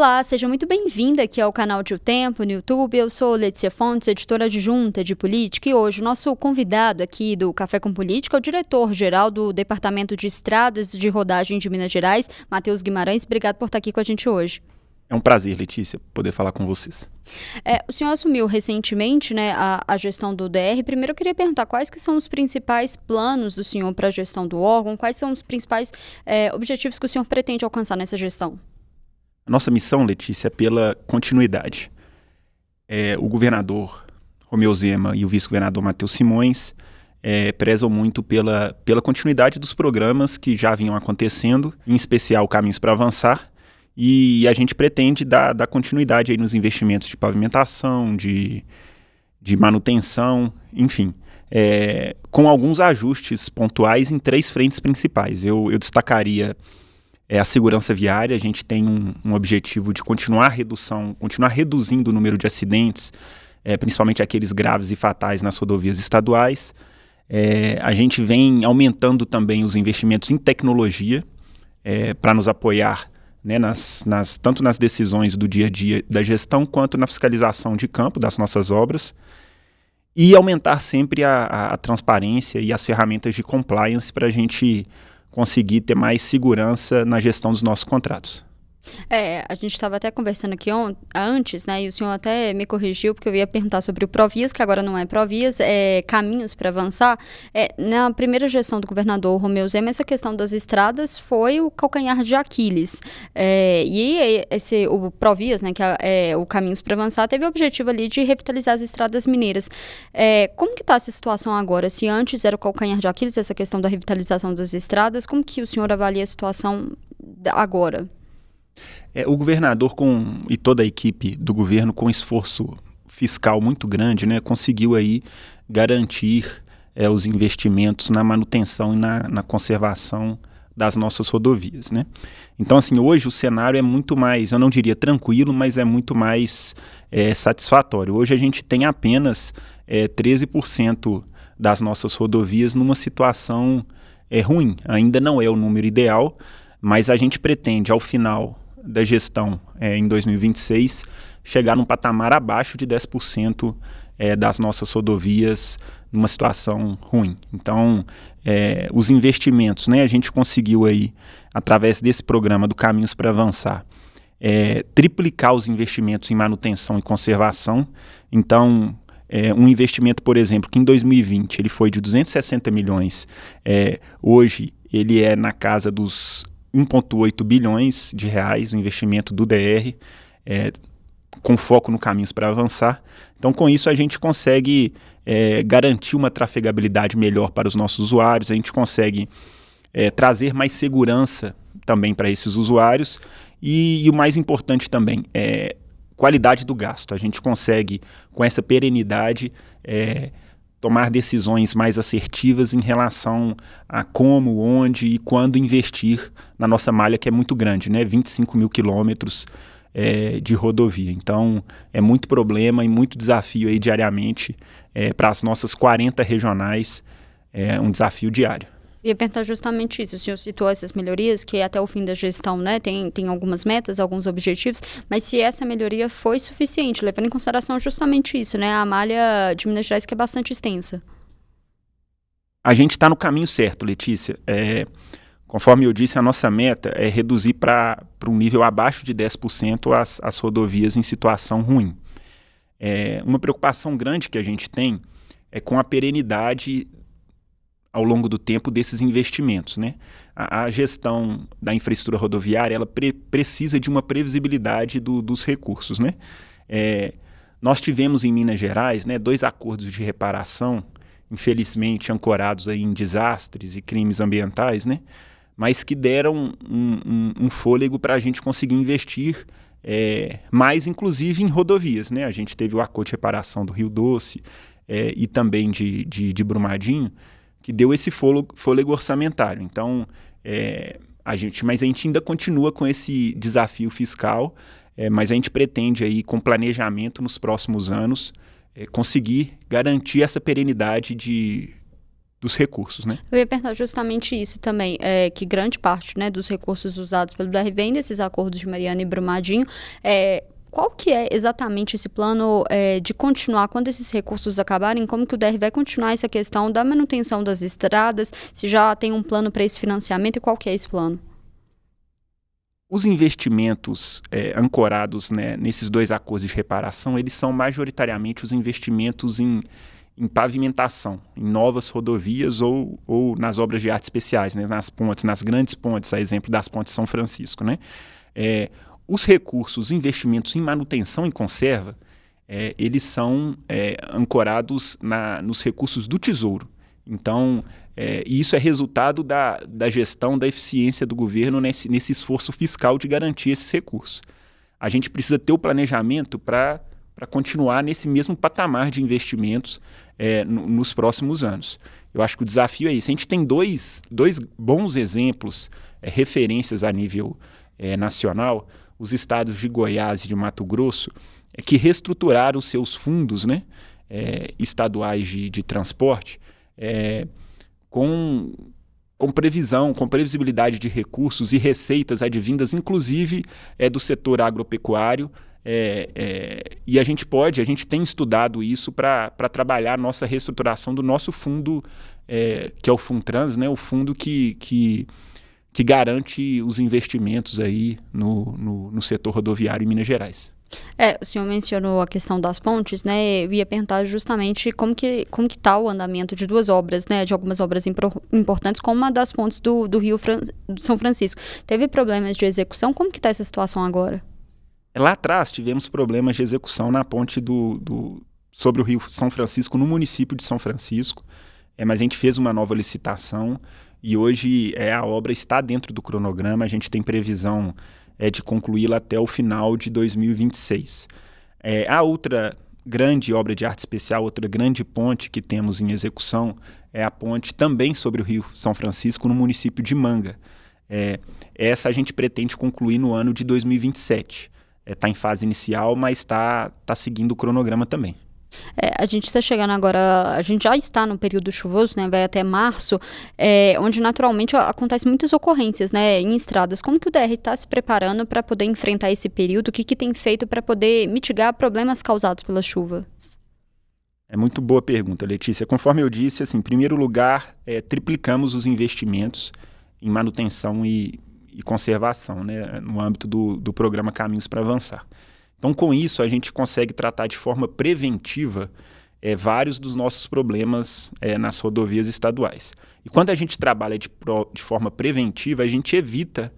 Olá, seja muito bem-vinda aqui ao canal de O Tempo no YouTube. Eu sou Letícia Fontes, editora adjunta de política, e hoje o nosso convidado aqui do Café com Política é o diretor-geral do Departamento de Estradas de Rodagem de Minas Gerais, Matheus Guimarães. Obrigado por estar aqui com a gente hoje. É um prazer, Letícia, poder falar com vocês. O senhor assumiu recentemente, né, a gestão do DR. Primeiro eu queria perguntar quais que são os principais planos do senhor para a gestão do órgão, quais são os principais objetivos que o senhor pretende alcançar nessa gestão? A nossa missão, Letícia, é pela continuidade. O governador Romeu Zema e o vice-governador Matheus Simões prezam muito pela continuidade dos programas que já vinham acontecendo, em especial Caminhos para Avançar, e a gente pretende dar continuidade aí nos investimentos de pavimentação, de manutenção, enfim, com alguns ajustes pontuais em 3 frentes principais. Eu destacaria a segurança viária. A gente tem um objetivo de continuar reduzindo o número de acidentes, principalmente aqueles graves e fatais nas rodovias estaduais. A gente vem aumentando também os investimentos em tecnologia para nos apoiar, né, tanto nas decisões do dia a dia da gestão, quanto na fiscalização de campo das nossas obras, e aumentar sempre a transparência e as ferramentas de compliance para a gente conseguir ter mais segurança na gestão dos nossos contratos. A gente estava até conversando aqui antes, né, e o senhor até me corrigiu, porque eu ia perguntar sobre o Provias, que agora não é Provias, Caminhos para Avançar. Na primeira gestão do governador Romeu Zema, essa questão das estradas foi o calcanhar de Aquiles. O Provias, né, que é o Caminhos para Avançar, teve o objetivo ali de revitalizar as estradas mineiras. Como que está essa situação agora? Se antes era o calcanhar de Aquiles, essa questão da revitalização das estradas, como que o senhor avalia a situação agora? O governador e toda a equipe do governo, com esforço fiscal muito grande, né, conseguiu aí garantir os investimentos na manutenção e na conservação das nossas rodovias, né? Então, assim, hoje o cenário é muito mais, eu não diria tranquilo, mas é muito mais satisfatório. Hoje a gente tem apenas 13% das nossas rodovias numa situação ruim. Ainda não é o número ideal, mas a gente pretende, ao final da gestão, em 2026, chegar num patamar abaixo de 10% das nossas rodovias numa situação ruim. Então, os investimentos, né, a gente conseguiu aí, através desse programa do Caminhos para Avançar, triplicar os investimentos em manutenção e conservação. Então, um investimento, por exemplo, que em 2020 ele foi de 260 milhões, hoje ele é na casa dos 1,8 bilhões de reais, o investimento do DR, com foco no Caminhos para Avançar. Então, com isso, a gente consegue garantir uma trafegabilidade melhor para os nossos usuários, a gente consegue trazer mais segurança também para esses usuários, e o mais importante também é qualidade do gasto. A gente consegue, com essa perenidade, tomar decisões mais assertivas em relação a como, onde e quando investir na nossa malha, que é muito grande, né? 25 mil quilômetros de rodovia. Então, é muito problema e muito desafio aí diariamente para as nossas 40 regionais, um desafio diário. Eu ia perguntar justamente isso. O senhor citou essas melhorias, que até o fim da gestão, né, tem algumas metas, alguns objetivos, mas se essa melhoria foi suficiente, levando em consideração justamente isso, né, a malha de Minas Gerais, que é bastante extensa. A gente está no caminho certo, Letícia. Conforme eu disse, a nossa meta é reduzir para um nível abaixo de 10% as rodovias em situação ruim. Uma preocupação grande que a gente tem é com a perenidade ao longo do tempo desses investimentos, né? A gestão da infraestrutura rodoviária, ela precisa de uma previsibilidade dos recursos, né? Nós tivemos em Minas Gerais, né, 2 acordos de reparação, infelizmente ancorados aí em desastres e crimes ambientais, né? Mas que deram um fôlego para a gente conseguir investir mais, inclusive, em rodovias, né? A gente teve o acordo de reparação do Rio Doce e também de Brumadinho, que deu esse fôlego orçamentário. Então, mas a gente ainda continua com esse desafio fiscal, mas a gente pretende aí, com planejamento nos próximos anos, conseguir garantir essa perenidade dos recursos, né? Eu ia perguntar justamente isso também, que grande parte, né, dos recursos usados pelo BR vem desses acordos de Mariana e Brumadinho. Qual que é exatamente esse plano de continuar, quando esses recursos acabarem, como que o DR vai continuar essa questão da manutenção das estradas, se já tem um plano para esse financiamento e qual que é esse plano? Os investimentos ancorados, né, nesses 2 acordos de reparação, eles são majoritariamente os investimentos em pavimentação, em novas rodovias ou nas obras de arte especiais, né, nas pontes, nas grandes pontes, a exemplo das pontes São Francisco, né? Os recursos, os investimentos em manutenção e conserva, eles são ancorados nos recursos do Tesouro. Então, isso é resultado da gestão, da eficiência do governo nesse esforço fiscal de garantir esses recursos. A gente precisa ter o planejamento para continuar nesse mesmo patamar de investimentos nos próximos anos. Eu acho que o desafio é isso. A gente tem dois bons exemplos, referências a nível nacional, os estados de Goiás e de Mato Grosso, que reestruturaram os seus fundos, né, estaduais de transporte, com previsão, com previsibilidade de recursos e receitas advindas, inclusive, do setor agropecuário. E a gente tem estudado isso para trabalhar a nossa reestruturação do nosso fundo, que é o Funtrans, né, o fundo que garante os investimentos aí no setor rodoviário em Minas Gerais. O senhor mencionou a questão das pontes, né? Eu ia perguntar justamente como que está o andamento de 2 obras, né? De algumas obras importantes, como uma das pontes do Rio São Francisco. Teve problemas de execução? Como que está essa situação agora? Lá atrás tivemos problemas de execução na ponte sobre o Rio São Francisco, no município de São Francisco, mas a gente fez uma nova licitação e hoje a obra está dentro do cronograma. A gente tem previsão de concluí-la até o final de 2026. A outra grande obra de arte especial, outra grande ponte que temos em execução é a ponte também sobre o Rio São Francisco, no município de Manga. Essa a gente pretende concluir no ano de 2027. Está em fase inicial, mas está seguindo o cronograma também. A gente está chegando agora, a gente já está no período chuvoso, né, vai até março, onde naturalmente acontecem muitas ocorrências, né, em estradas. Como que o DR está se preparando para poder enfrentar esse período? O que tem feito para poder mitigar problemas causados pelas chuvas? É muito boa pergunta, Letícia. Conforme eu disse, assim, em primeiro lugar, triplicamos os investimentos em manutenção e conservação, né, no âmbito do programa Caminhos para Avançar. Então, com isso, a gente consegue tratar de forma preventiva vários dos nossos problemas nas rodovias estaduais. E quando a gente trabalha de forma preventiva, a gente evita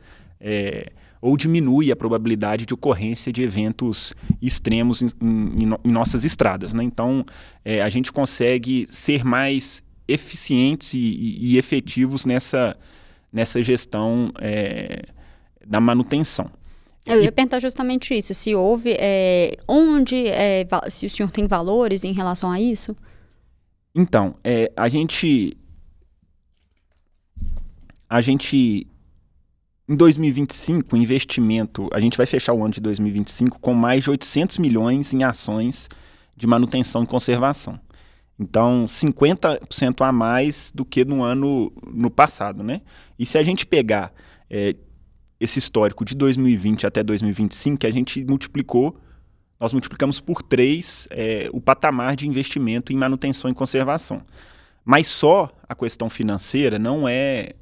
ou diminui a probabilidade de ocorrência de eventos extremos em nossas estradas, né? Então, a gente consegue ser mais eficientes e efetivos nessa gestão da manutenção. Eu ia perguntar justamente isso, se houve, se o senhor tem valores em relação a isso? Então, a gente em 2025, o investimento, a gente vai fechar o ano de 2025 com mais de 800 milhões em ações de manutenção e conservação. Então, 50% a mais do que no passado, né? E se a gente pegar esse histórico de 2020 até 2025, que nós multiplicamos por 3 o patamar de investimento em manutenção e conservação. Mas só a questão financeira não é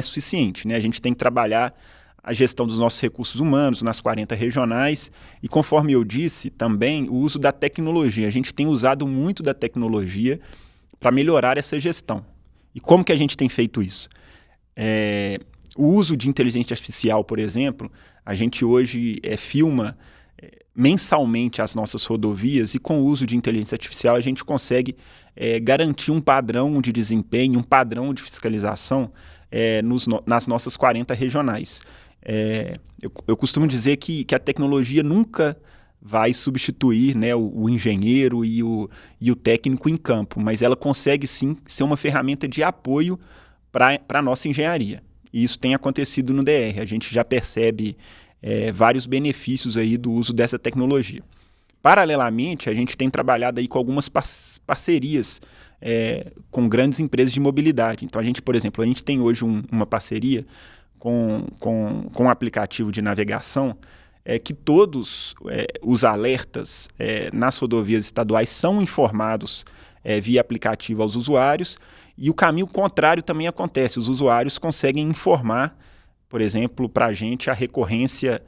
suficiente, né? A gente tem que trabalhar a gestão dos nossos recursos humanos nas 40 regionais e, conforme eu disse, também o uso da tecnologia. A gente tem usado muito da tecnologia para melhorar essa gestão. E como que a gente tem feito isso? O uso de inteligência artificial, por exemplo, a gente hoje filma mensalmente as nossas rodovias e com o uso de inteligência artificial a gente consegue garantir um padrão de desempenho, um padrão de fiscalização nas nossas 40 regionais. Eu costumo dizer que a tecnologia nunca vai substituir, né, o engenheiro e o técnico em campo, mas ela consegue sim ser uma ferramenta de apoio para a nossa engenharia. E isso tem acontecido no DR. A gente já percebe vários benefícios aí do uso dessa tecnologia. Paralelamente, a gente tem trabalhado aí com algumas parcerias com grandes empresas de mobilidade. Então, por exemplo, a gente tem hoje uma parceria com um aplicativo de navegação que todos os alertas nas rodovias estaduais são informados via aplicativo aos usuários, e o caminho contrário também acontece. Os usuários conseguem informar, por exemplo, para a gente a recorrência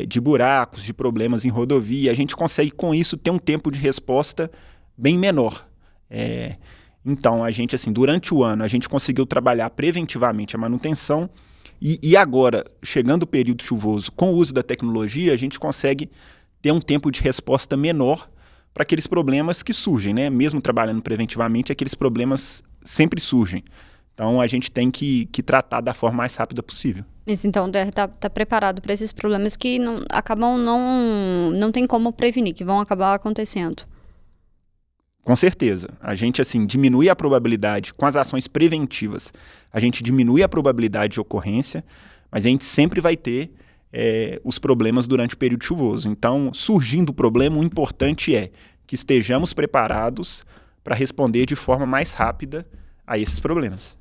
de buracos, de problemas em rodovia. A gente consegue, com isso, ter um tempo de resposta bem menor. Então, a gente, assim, durante o ano, a gente conseguiu trabalhar preventivamente a manutenção, e agora, chegando o período chuvoso, com o uso da tecnologia, a gente consegue ter um tempo de resposta menor para aqueles problemas que surgem, né? Mesmo trabalhando preventivamente, aqueles problemas sempre surgem. Então, a gente tem que tratar da forma mais rápida possível. Mas então o DR está preparado para esses problemas que não tem como prevenir, que vão acabar acontecendo. Com certeza. A gente, assim, diminui a probabilidade com as ações preventivas. A gente diminui a probabilidade de ocorrência, mas a gente sempre vai ter os problemas durante o período chuvoso. Então, surgindo o problema, o importante é que estejamos preparados para responder de forma mais rápida a esses problemas.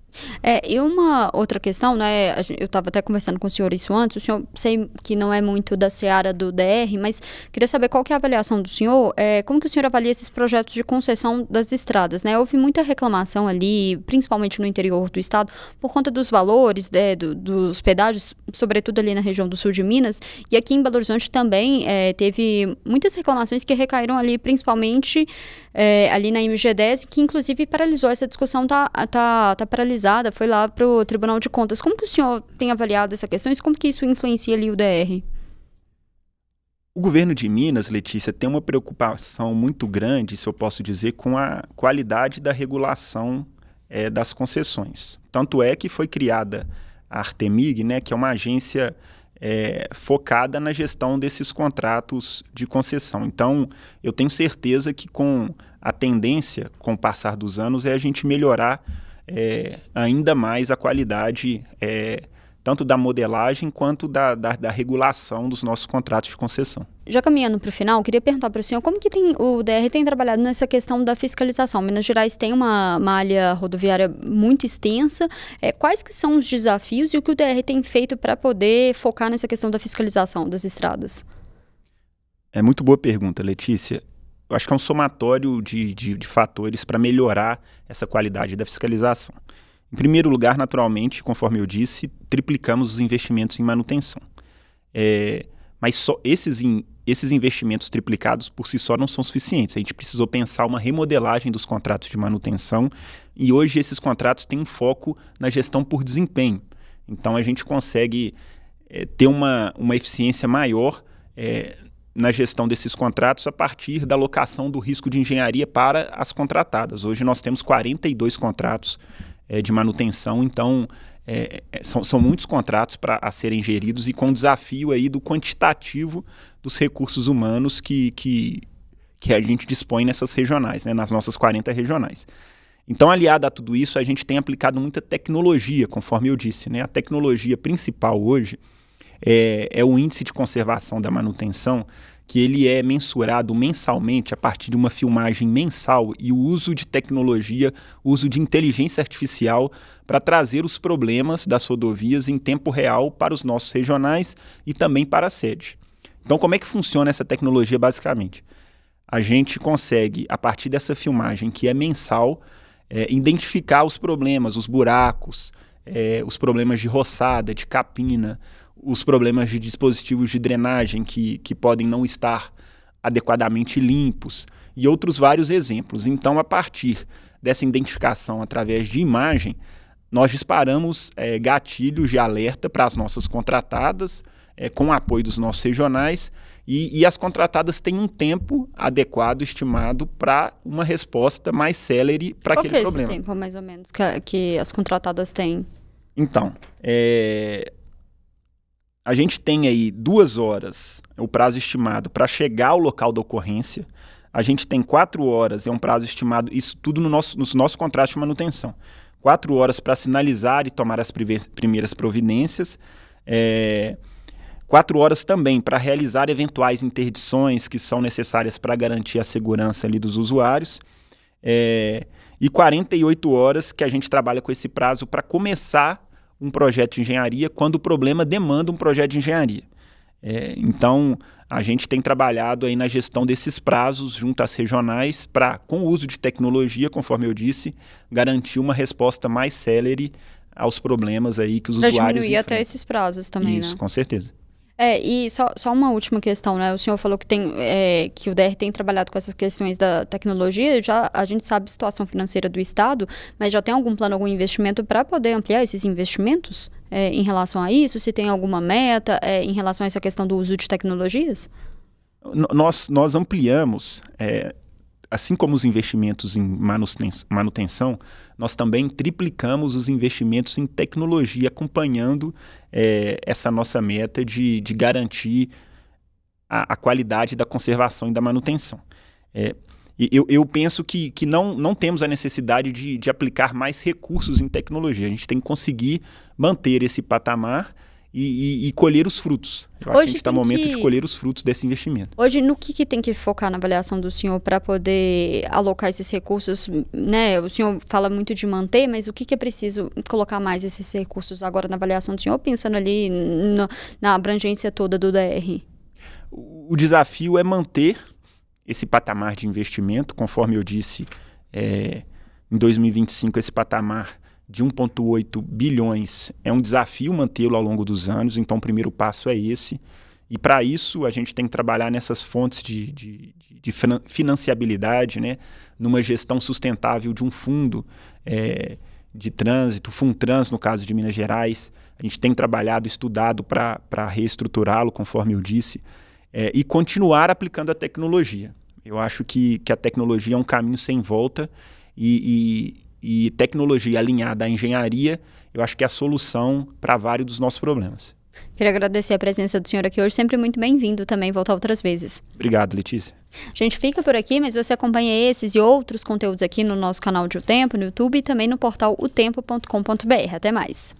E uma outra questão, né? Eu estava até conversando com o senhor isso antes. O senhor, sei que não é muito da seara do DR, mas queria saber qual que é a avaliação do senhor. Como que o senhor avalia esses projetos de concessão das estradas, né? Houve muita reclamação ali, principalmente no interior do estado, por conta dos valores dos pedágios, sobretudo ali na região do sul de Minas. E aqui em Belo Horizonte também teve muitas reclamações que recaíram ali, principalmente ali na MG10, que inclusive paralisou essa discussão, tá paralisada. Foi lá para o Tribunal de Contas. Como que o senhor tem avaliado essa questão e como que isso influencia ali o DR? O governo de Minas, Letícia, tem uma preocupação muito grande, se eu posso dizer, com a qualidade da regulação das concessões. Tanto é que foi criada a Artemig, né, que é uma agência focada na gestão desses contratos de concessão. Então, eu tenho certeza que com a tendência, com o passar dos anos, a gente melhorar ainda mais a qualidade tanto da modelagem quanto da regulação dos nossos contratos de concessão. Já caminhando para o final, queria perguntar para o senhor como que o DR tem trabalhado nessa questão da fiscalização. Minas Gerais tem uma malha rodoviária muito extensa. Quais que são os desafios e o que o DR tem feito para poder focar nessa questão da fiscalização das estradas? Muito boa pergunta, Letícia. Eu acho que é um somatório de fatores para melhorar essa qualidade da fiscalização. Em primeiro lugar, naturalmente, conforme eu disse, triplicamos os investimentos em manutenção. Mas só esses investimentos triplicados por si só não são suficientes. A gente precisou pensar uma remodelagem dos contratos de manutenção e hoje esses contratos têm um foco na gestão por desempenho. Então a gente consegue ter uma eficiência maior na gestão desses contratos a partir da alocação do risco de engenharia para as contratadas. Hoje nós temos 42 contratos de manutenção, então são muitos contratos a serem geridos e com o desafio aí do quantitativo dos recursos humanos que a gente dispõe nessas regionais, né, nas nossas 40 regionais. Então, aliado a tudo isso, a gente tem aplicado muita tecnologia, conforme eu disse, né? A tecnologia principal hoje é o índice de conservação da manutenção, que ele é mensurado mensalmente a partir de uma filmagem mensal e o uso de tecnologia, o uso de inteligência artificial para trazer os problemas das rodovias em tempo real para os nossos regionais e também para a sede. Então, como é que funciona essa tecnologia basicamente? A gente consegue, a partir dessa filmagem que é mensal, identificar os problemas, os buracos, os problemas de roçada, de capina, os problemas de dispositivos de drenagem que podem não estar adequadamente limpos e outros vários exemplos. Então, a partir dessa identificação através de imagem, nós disparamos gatilhos de alerta para as nossas contratadas, com o apoio dos nossos regionais, e as contratadas têm um tempo adequado, estimado, para uma resposta mais célere para aquele problema. Qual que é esse tempo, mais ou menos, que as contratadas têm? Então, a gente tem aí 2 horas, o prazo estimado, para chegar ao local da ocorrência. A gente tem 4 horas, é um prazo estimado, isso tudo nos nossos contratos de manutenção. 4 horas para sinalizar e tomar as primeiras providências. 4 horas também para realizar eventuais interdições que são necessárias para garantir a segurança ali dos usuários. e 48 horas que a gente trabalha com esse prazo para começar um projeto de engenharia quando o problema demanda um projeto de engenharia. Então, a gente tem trabalhado aí na gestão desses prazos junto às regionais para, com o uso de tecnologia, conforme eu disse, garantir uma resposta mais célere aos problemas aí que os usuários enfrentam. Diminuir até esses prazos também, Isso, né? com certeza. E só uma última questão, né? O senhor falou que o DR tem trabalhado com essas questões da tecnologia. A gente sabe a situação financeira do Estado, mas já tem algum plano, algum investimento para poder ampliar esses investimentos em relação a isso? Se tem alguma meta em relação a essa questão do uso de tecnologias? Nós ampliamos, assim como os investimentos em manutenção, nós também triplicamos os investimentos em tecnologia, acompanhando essa nossa meta de garantir a qualidade da conservação e da manutenção. Eu penso que não temos a necessidade de aplicar mais recursos em tecnologia. A gente tem que conseguir manter esse patamar e colher os frutos. Eu acho que a gente está no momento de colher os frutos desse investimento. Hoje, no que tem que focar na avaliação do senhor para poder alocar esses recursos, né? O senhor fala muito de manter, mas o que é preciso colocar mais esses recursos agora na avaliação do senhor, pensando ali na abrangência toda do DR? O desafio é manter esse patamar de investimento, conforme eu disse, em 2025 esse patamar de 1,8 bilhões é um desafio mantê-lo ao longo dos anos, então o primeiro passo é esse. E para isso a gente tem que trabalhar nessas fontes de financiabilidade, né? Numa gestão sustentável de um fundo de trânsito, Funtrans no caso de Minas Gerais. A gente tem trabalhado, estudado para reestruturá-lo, conforme eu disse, e continuar aplicando a tecnologia. Eu acho que a tecnologia é um caminho sem volta e tecnologia alinhada à engenharia, eu acho que é a solução para vários dos nossos problemas. Queria agradecer a presença do senhor aqui hoje, sempre muito bem-vindo também, voltar outras vezes. Obrigado, Letícia. A gente fica por aqui, mas você acompanha esses e outros conteúdos aqui no nosso canal de O Tempo, no YouTube e também no portal otempo.com.br. Até mais.